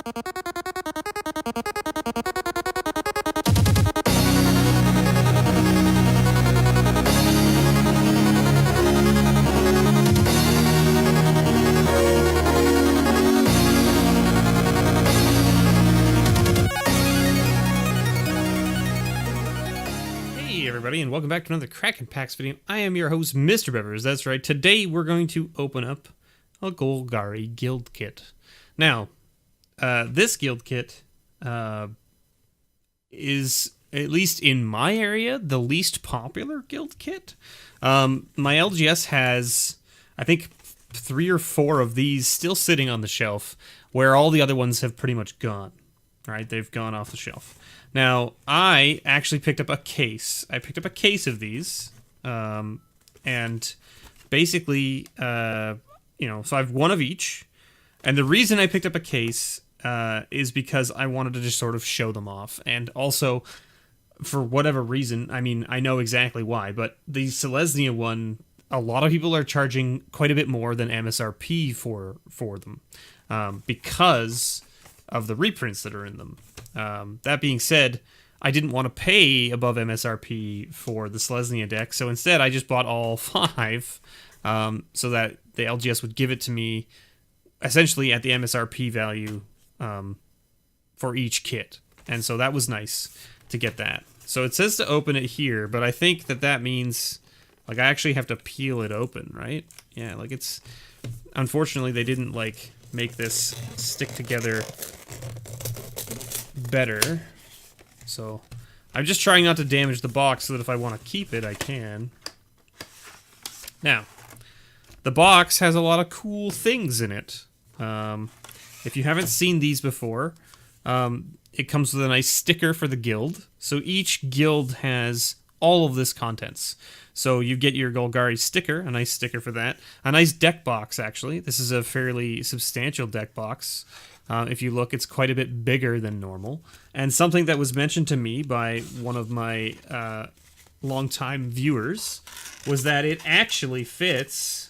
And welcome back to another Kraken Packs video. I am your host, MrBevers. That's right. Today we're going to open up a Golgari Guild Kit. Now, this Guild Kit is, at least in my area, the least popular Guild Kit. My LGS has, I think, 3 or 4 of these still sitting on the shelf, where all the other ones have pretty much gone. Right? They've gone off the shelf. Now, I actually picked up a case. I picked up a case of these, and basically, so I have one of each. And the reason I picked up a case is because I wanted to just sort of show them off. And also, for whatever reason, I mean, I know exactly why, but the Selesnya one, a lot of people are charging quite a bit more than MSRP for them, because of the reprints that are in them. That being said, I didn't want to pay above MSRP for the Selesnya deck, so instead I just bought all 5, so that the LGS would give it to me essentially at the MSRP value for each kit. And so that was nice to get that. So it says to open it here, but I think that means, like, I actually have to peel it open, right? Yeah, like it's... Unfortunately, they didn't, like, make this stick together better. So I'm just trying not to damage the box so that if I want to keep it, I can. Now, the box has a lot of cool things in it. If you haven't seen these before, it comes with a nice sticker for the guild. So each guild has all of this contents. So you get your Golgari sticker, a nice sticker for that. A nice deck box, actually. This is a fairly substantial deck box. If you look, it's quite a bit bigger than normal. And something that was mentioned to me by one of my longtime viewers was that it actually fits,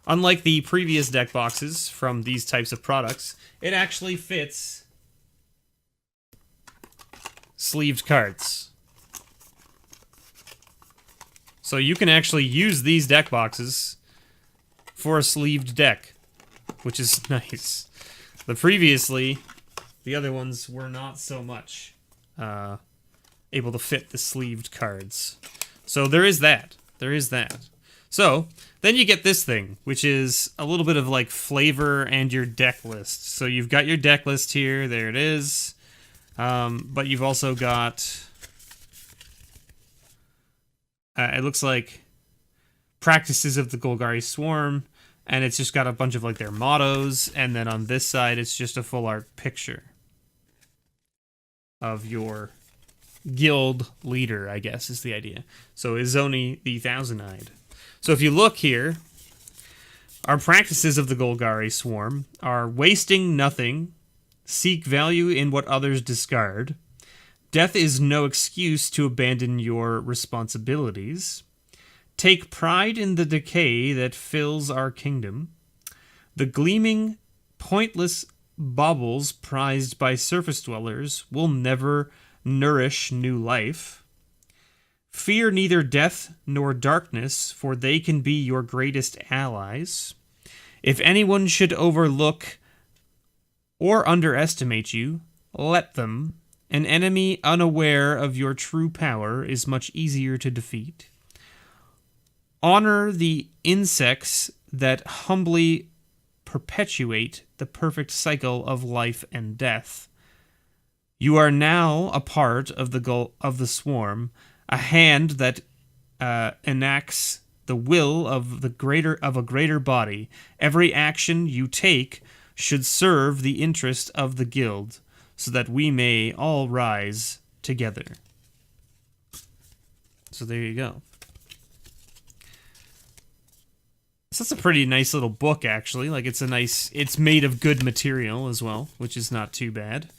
unlike the previous deck boxes from these types of products, it actually fits sleeved cards. So you can actually use these deck boxes for a sleeved deck, which is nice. Previously, the other ones were not so much able to fit the sleeved cards. So there is that. There is that. So then you get this thing, which is a little bit of like flavor and your deck list. So you've got your deck list here. There it is. But you've also got... it looks like practices of the Golgari Swarm, and it's just got a bunch of like their mottos, and then on this side it's just a full art picture of your guild leader, I guess is the idea. So Izoni the Thousand-Eyed. So if you look here, our practices of the Golgari Swarm are wasting nothing, seek value in what others discard, death is no excuse to abandon your responsibilities. Take pride in the decay that fills our kingdom. The gleaming, pointless baubles prized by surface dwellers will never nourish new life. Fear neither death nor darkness, for they can be your greatest allies. If anyone should overlook or underestimate you, let them. An enemy unaware of your true power is much easier to defeat. Honor the insects that humbly perpetuate the perfect cycle of life and death. You are now a part of the swarm, a hand that enacts the will of a greater body. Every action you take should serve the interest of the guild, so that we may all rise together. So there you go. So that's a pretty nice little book, actually. Like, it's made of good material as well, which is not too bad.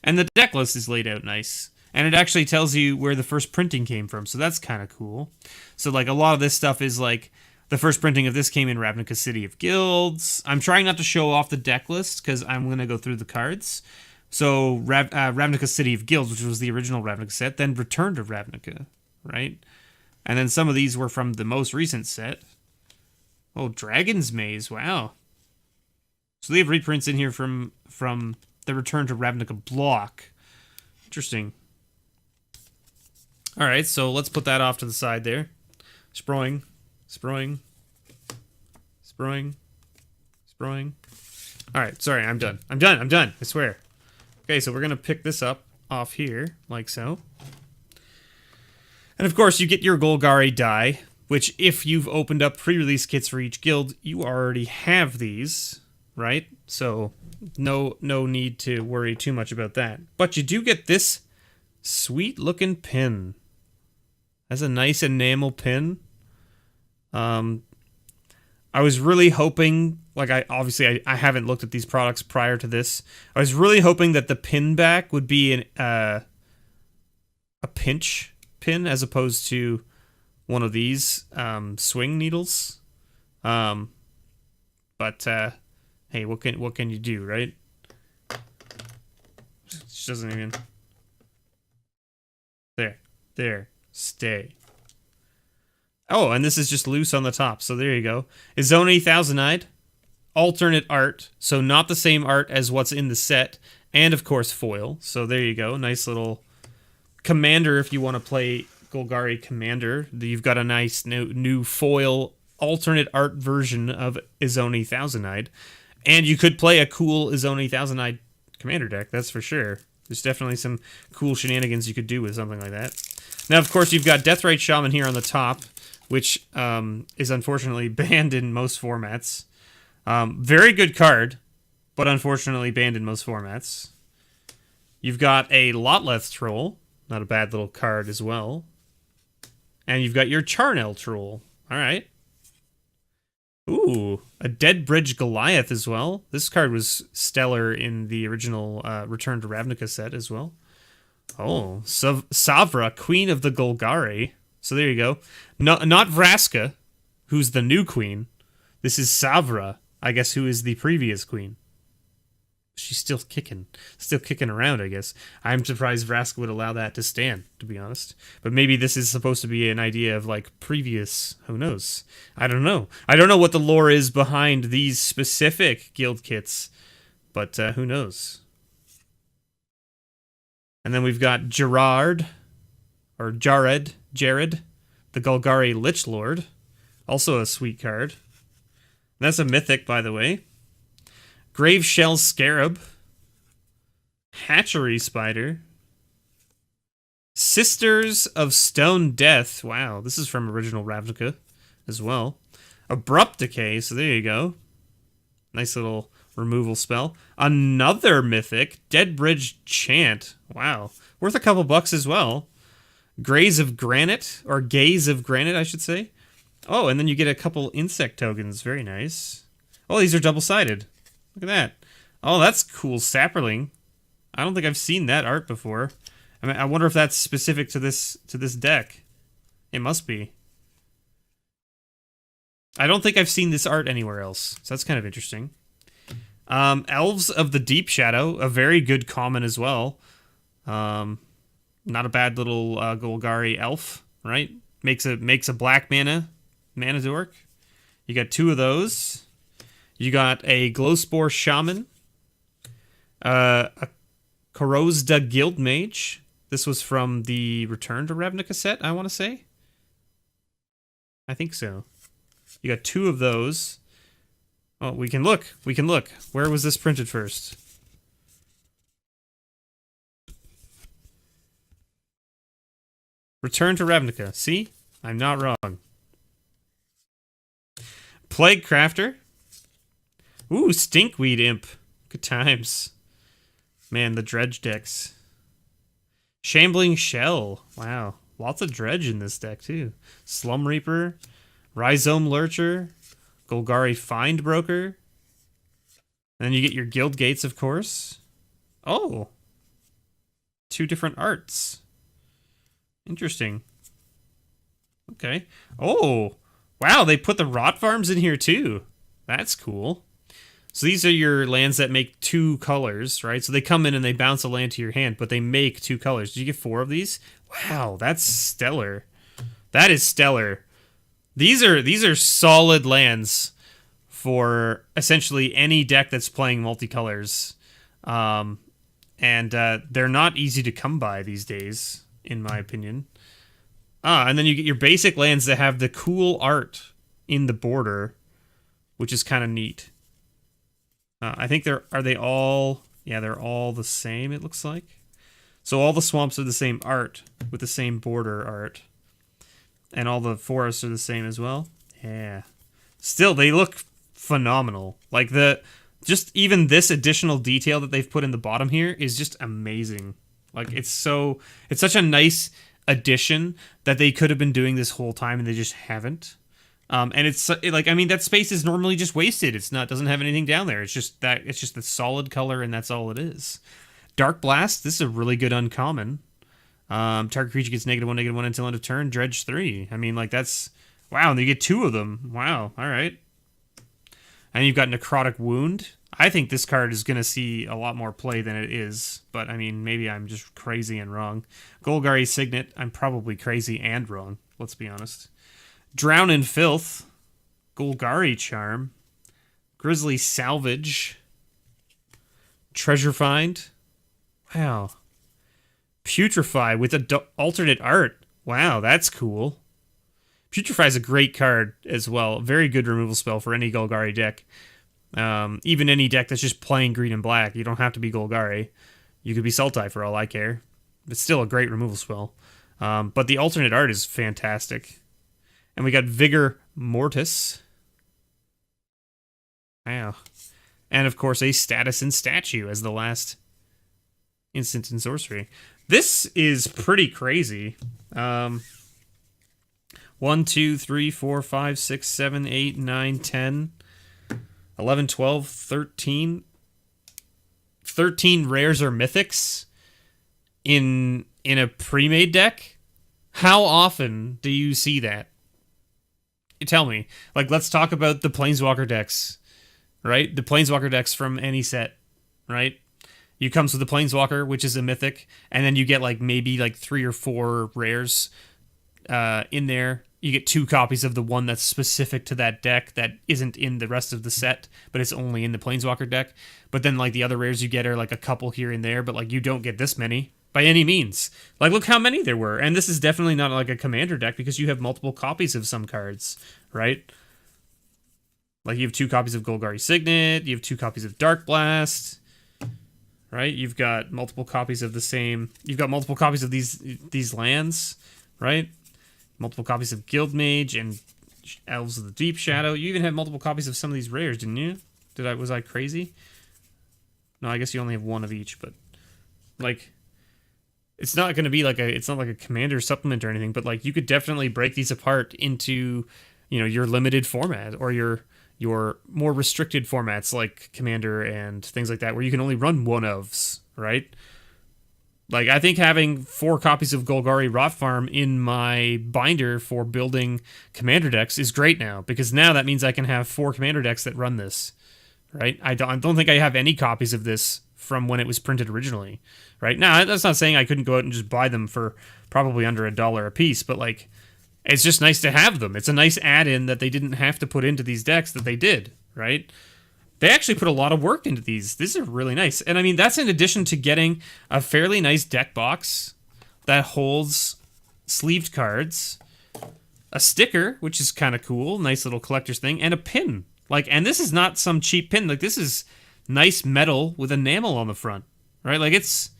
And the deck list is laid out nice. And it actually tells you where the first printing came from, so that's kind of cool. So, like, a lot of this stuff is, like, The first printing of this came in Ravnica City of Guilds. I'm trying not to show off the deck list because I'm going to go through the cards. So Ravnica City of Guilds, which was the original Ravnica set, then Return to Ravnica, right? And then some of these were from the most recent set. Oh, Dragon's Maze, wow. So they have reprints in here from the Return to Ravnica block. Interesting. All right, so let's put that off to the side there. Sproing. All right, sorry, I'm done. I swear. Okay, so we're going to pick this up off here, like so. And of course, you get your Golgari die, which if you've opened up pre-release kits for each guild, you already have these, right? So no need to worry too much about that. But you do get this sweet-looking pin. That's a nice enamel pin. I was really hoping, like I haven't looked at these products prior to this. I was really hoping that the pin back would be a pinch pin as opposed to one of these swing needles. But hey, what can you do, right? It just doesn't even. There, stay. Oh, and this is just loose on the top, so there you go. Izoni Thousandite, alternate art, so not the same art as what's in the set, and of course foil. So there you go, nice little commander if you want to play Golgari Commander. You've got a nice new foil alternate art version of Izoni Thousandite, and you could play a cool Izoni Thousandite commander deck, that's for sure. There's definitely some cool shenanigans you could do with something like that. Now, of course, you've got Deathrite Shaman here on the top, which is unfortunately banned in most formats. Very good card, but unfortunately banned in most formats. You've got a Lotleth Troll, not a bad little card as well. And you've got your Charnel Troll. All right. Ooh, a Dead Bridge Goliath as well. This card was stellar in the original Return to Ravnica set as well. Oh, Savra, Queen of the Golgari. So there you go. Not Vraska, who's the new queen. This is Savra, I guess, who is the previous queen. She's still kicking around, I guess. I'm surprised Vraska would allow that to stand, to be honest. But maybe this is supposed to be an idea of, like, previous... Who knows? I don't know. I don't know what the lore is behind these specific guild kits, but who knows? And then we've got Jared, the Golgari Lich Lord. Also a sweet card. And that's a mythic, by the way. Grave Shell Scarab. Hatchery Spider. Sisters of Stone Death. Wow, this is from original Ravnica as well. Abrupt Decay, so there you go. Nice little removal spell. Another mythic, Dead Bridge Chant. Wow, worth a couple bucks as well. Gaze of Granite, I should say. Oh, and then you get a couple insect tokens. Very nice. Oh, these are double-sided. Look at that. Oh, that's cool. Sapperling. I don't think I've seen that art before. I mean, I wonder if that's specific to this deck. It must be. I don't think I've seen this art anywhere else, so that's kind of interesting. Elves of the Deep Shadow, a very good common as well. Not a bad little Golgari elf, right? Makes a black mana dork. You got two of those. You got a Glowspore Shaman, a Corozda Guild Mage. This was from the Return to Ravnica set, I want to say. I think so. You got two of those. Oh, we can look. Where was this printed first? Return to Ravnica. See? I'm not wrong. Plague Crafter. Ooh, Stinkweed Imp. Good times. Man, the dredge decks. Shambling Shell. Wow. Lots of dredge in this deck, too. Slum Reaper. Rhizome Lurcher. Golgari Find Broker. And then you get your Guild Gates, of course. Oh. Two different arts. Interesting. Okay. Oh. Wow, they put the rot farms in here too. That's cool. So these are your lands that make 2 colors, right? So they come in and they bounce a land to your hand, but they make 2 colors. Did you get 4 of these? Wow, that's stellar. That is stellar. These are solid lands for essentially any deck that's playing multicolors. And they're not easy to come by these days, in my opinion. And then you get your basic lands that have the cool art in the border, which is kind of neat. I think are they all... Yeah, they're all the same, it looks like. So all the swamps are the same art, with the same border art. And all the forests are the same as well. Yeah. Still, they look phenomenal. Like, just even this additional detail that they've put in the bottom here is just amazing. Like, it's such a nice addition that they could have been doing this whole time and they just haven't. And I mean, that space is normally just wasted. Doesn't have anything down there. It's just the solid color and that's all it is. Dark Blast, this is a really good uncommon. Target creature gets -1/-1 until end of turn. Dredge 3. I mean, like, that's... Wow, and you get 2 of them. Wow, alright. And you've got Necrotic Wound. I think this card is going to see a lot more play than it is. But, I mean, maybe I'm just crazy and wrong. Golgari Signet. I'm probably crazy and wrong. Let's be honest. Drown in Filth. Golgari Charm. Grizzly Salvage. Treasure Find. Wow. Putrefy with alternate art. Wow, that's cool. Putrefy is a great card as well. Very good removal spell for any Golgari deck. Even any deck that's just playing green and black. You don't have to be Golgari. You could be Sultai for all I care. It's still a great removal spell. But the alternate art is fantastic. And we got Vigor Mortis. Wow. And of course a Status and Statue as the last instant in sorcery. This is pretty crazy. 1, 2, 3, 4, 5, 6, 7, 8, 9, 10, 11, 12, 13. 13 rares or mythics in a pre-made deck? How often do you see that? Tell me. Like, let's talk about the Planeswalker decks, right? The Planeswalker decks from any set, right? You comes with the Planeswalker, which is a mythic, and then you get like maybe like 3 or 4 rares in there. You get 2 copies of the one that's specific to that deck that isn't in the rest of the set, but it's only in the Planeswalker deck. But then like the other rares you get are like a couple here and there, but like you don't get this many by any means. Like, look how many there were. And this is definitely not like a commander deck because you have multiple copies of some cards, right? Like you have 2 copies of Golgari Signet, you have 2 copies of Dark Blast, right? You've got multiple copies of the same... You've got multiple copies of these lands, right? Multiple copies of Guildmage and Elves of the Deep Shadow. You even have multiple copies of some of these rares, didn't you? Was I crazy? No, I guess you only have 1 of each, but... Like... It's not going to be like it's not like a commander supplement or anything, but like you could definitely break these apart into, you know, your limited format or your more restricted formats like commander and things like that, where you can only run 1-ofs, right? Like, I think having 4 copies of Golgari Rot Farm in my binder for building commander decks is great now, because now that means I can have 4 commander decks that run this, right? I don't think I have any copies of this from when it was printed originally, right? Now, that's not saying I couldn't go out and just buy them for probably under $1 a piece, but like, it's just nice to have them. It's a nice add-in that they didn't have to put into these decks that they did, right? They actually put a lot of work into these. These are really nice. And I mean, that's in addition to getting a fairly nice deck box that holds sleeved cards, a sticker, which is kind of cool, nice little collector's thing, and a pin. Like, and this is not some cheap pin. Like, this is nice metal with enamel on the front, right? Like, it's...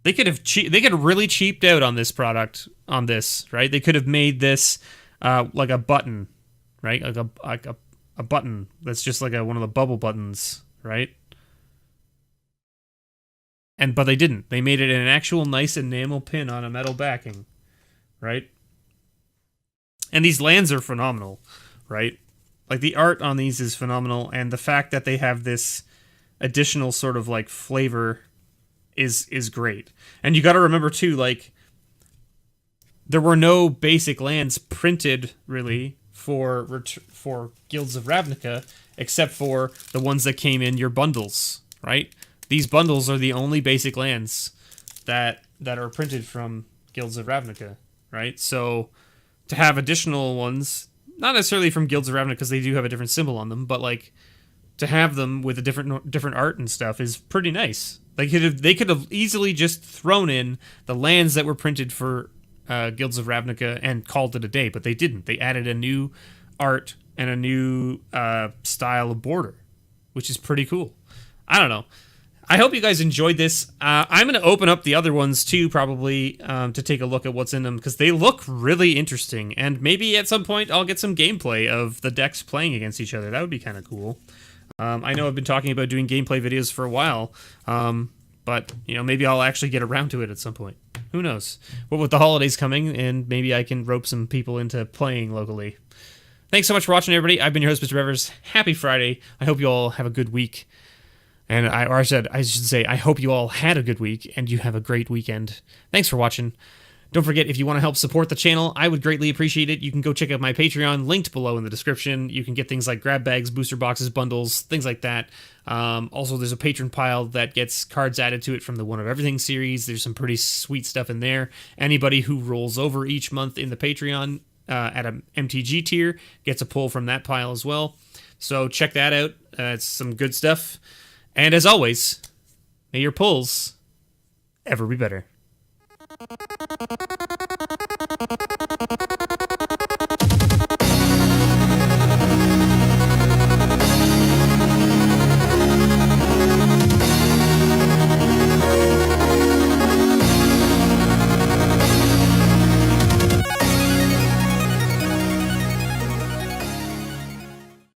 They could have really cheaped out on this product, on this, right? They could have made this like a button, right? Like a button that's just like one of the bubble buttons, right? But they didn't. They made it an actual nice enamel pin on a metal backing, right? And these lands are phenomenal, right? Like, the art on these is phenomenal, and the fact that they have this additional sort of like flavor is great. And you got to remember too, like, there were no basic lands printed really for Guilds of Ravnica, except for the ones that came in your bundles, right? These bundles are the only basic lands that are printed from Guilds of Ravnica, right? So to have additional ones, not necessarily from Guilds of Ravnica because they do have a different symbol on them, but like to have them with a different art and stuff is pretty nice. They could have easily just thrown in the lands that were printed for Guilds of Ravnica and called it a day, but they didn't. They added a new art and a new style of border, which is pretty cool. I don't know. I hope you guys enjoyed this. I'm going to open up the other ones too, probably, to take a look at what's in them, because they look really interesting, and maybe at some point I'll get some gameplay of the decks playing against each other. That would be kind of cool. I know I've been talking about doing gameplay videos for a while, but maybe I'll actually get around to it at some point. Who knows? Well, with the holidays coming, and maybe I can rope some people into playing locally. Thanks so much for watching, everybody. I've been your host, MrBevers. Happy Friday. I hope you all have a good week. And I should say, I hope you all had a good week and you have a great weekend. Thanks for watching. Don't forget, if you want to help support the channel, I would greatly appreciate it. You can go check out my Patreon, linked below in the description. You can get things like grab bags, booster boxes, bundles, things like that. Also, there's a patron pile that gets cards added to it from the One of Everything series. There's some pretty sweet stuff in there. Anybody who rolls over each month in the Patreon at an MTG tier gets a pull from that pile as well. So check that out. It's some good stuff. And as always, may your pulls ever be better.